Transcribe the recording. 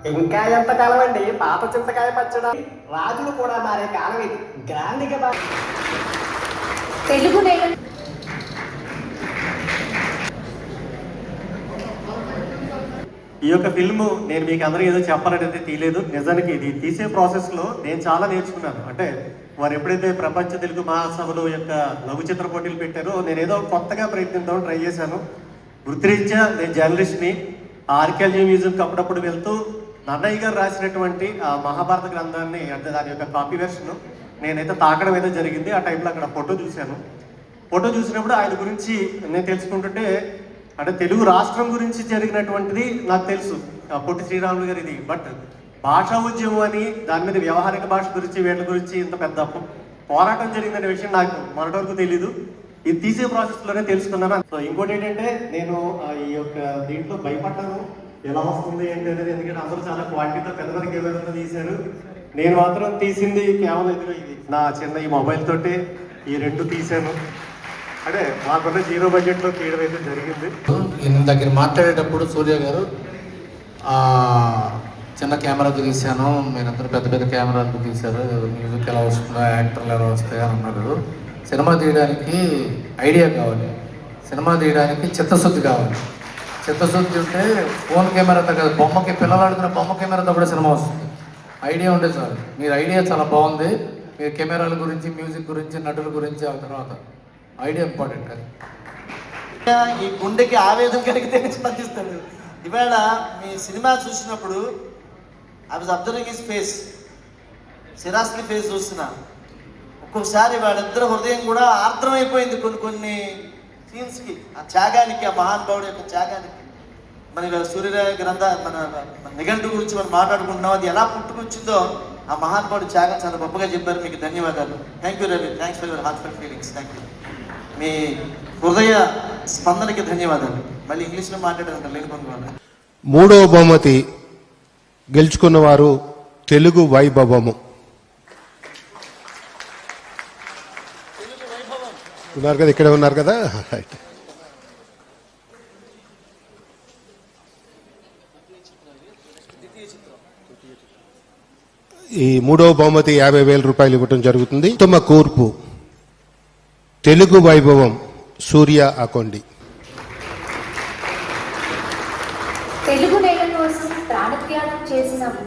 ఇంకా ఎంత కాలం అండి పాత చింతకాయ పచ్చడి. రాజులు కూడా మారే కాలం ఇది. గ్రాండ్గా తెలుగు నేల ఈ యొక్క ఫిల్మ్ నేను మీకు అందరికీ ఏదో చెప్పాలనేది తీయలేదు. నిజానికి ఇది తీసే ప్రాసెస్లో నేను చాలా నేర్చుకున్నాను. అంటే వారు ఎప్పుడైతే ప్రపంచ తెలుగు మహాసభలు యొక్క లఘు చిత్ర పోటీలు పెట్టారో నేను ఏదో కొత్తగా ప్రయత్నిద్దామని ట్రై చేశాను. వృత్తిరీత్యా నేను జర్నలిస్ట్ని. ఆర్కియాలజీ మ్యూజియంకి అప్పుడప్పుడు వెళ్తూ నన్నయ్య గారు రాసినటువంటి ఆ మహాభారత గ్రంథాన్ని, అంటే దాని యొక్క కాపీ వెర్షన్ నేనైతే తాకడం అయితే జరిగింది. ఆ టైంలో అక్కడ ఫోటో చూశాను. ఫోటో చూసినప్పుడు ఆయన గురించి నేను తెలుసుకుంటుంటే, అంటే తెలుగు రాష్ట్రం గురించి జరిగినటువంటిది నాకు తెలుసు, పొట్టి శ్రీరాములు గారు ఇది. బట్ భాషా ఉద్యమం అని దాని మీద వ్యవహారిక భాష గురించి వీళ్ళ గురించి ఇంత పెద్ద పోరాటం జరిగిందనే విషయం నాకు మొదటి వరకు తెలీదు. ఇది తీసే ప్రాసెస్లోనే తెలుసుకున్నాను. సో ఇంకోటి ఏంటంటే, నేను ఈ యొక్క దీంట్లో భయపడ్డాను ఎలా వస్తుంది ఏంటి అనేది. ఎందుకంటే అందరూ చాలా క్వాలిటీతో పెద్ద పెద్ద కెమెరాతో తీశారు. నేను మాత్రం తీసింది కేవలం ఇది నా చిన్న ఈ మొబైల్ తోటి ఈ రెండు తీశాను. అంటే మాకున్న జీరో బడ్జెట్లో తీయడం అయితే జరిగింది. నేను దగ్గర మాట్లాడేటప్పుడు సూర్య గారు చిన్న కెమెరాతో తీశాను, మీరందరూ పెద్ద పెద్ద కెమెరాలతో తీశారు, మ్యూజిక్ ఎలా వస్తుందో, యాక్టర్లు ఎలా వస్తాయో అని అన్నారు. సినిమా తీయడానికి ఐడియా కావాలి, సినిమా తీయడానికి చిత్తశుద్ధి కావాలి. చిత్తశుద్ధి ఉంటే ఫోన్ కెమెరాతో కదా, బొమ్మకి పిల్లలు ఆడుకున్న బొమ్మ కెమెరాతో కూడా సినిమా వస్తుంది. ఐడియా ఉంటే చాలు. మీరు ఐడియా చాలా బాగుంది. మీరు కెమెరాల గురించి, మ్యూజిక్ గురించి, నటుల గురించి ఆ తర్వాత ఐడియా ఇంపార్టెంట్. అది ఈ గుండెకి ఆవేదన కలిగితే స్పందిస్తాడు. ఇవాళ మీ సినిమా చూసినప్పుడు I was observing his face, సిరాస్ని ఫేస్ చూస్తున్నా. ఒక్కొక్కసారి వాళ్ళిద్దరు హృదయం కూడా ఆర్ద్రమైపోయింది కొన్ని సీన్స్కి, ఆ త్యాగానికి, ఆ మహానుభావుడు యొక్క త్యాగానికి. మన సూర్య గ్రంథ మన నిఘంటు గురించి మనం మాట్లాడుకుంటున్నాం. అది ఎలా పుట్టుకొచ్చిందో ఆ మహానుభావుడు త్యాగం చాలా గొప్పగా చెప్పారు. మీకు ధన్యవాదాలు. Thank you Ravi. Thanks for your heartfelt feelings. Thank you. మీ హృదయ స్పందనకి ధన్యవాదాలు. మళ్ళీ ఇంగ్లీష్లో మాట్లాడారంట లేని పనులు. మూడవ బహుమతి గెలుచుకున్న వారు తెలుగు వైభవము. ఉన్నారు కదా, ఇక్కడే ఉన్నారు కదా. రైట్. ఈ మూడవ బహుమతి 50,000 రూపాయలు ఇవ్వటం జరుగుతుంది. ఉత్తమ కూర్పు తెలుగు వైభవం సూర్య అకొండి. తెలుగు నేల కోసం ప్రాణత్యాగం చేసిన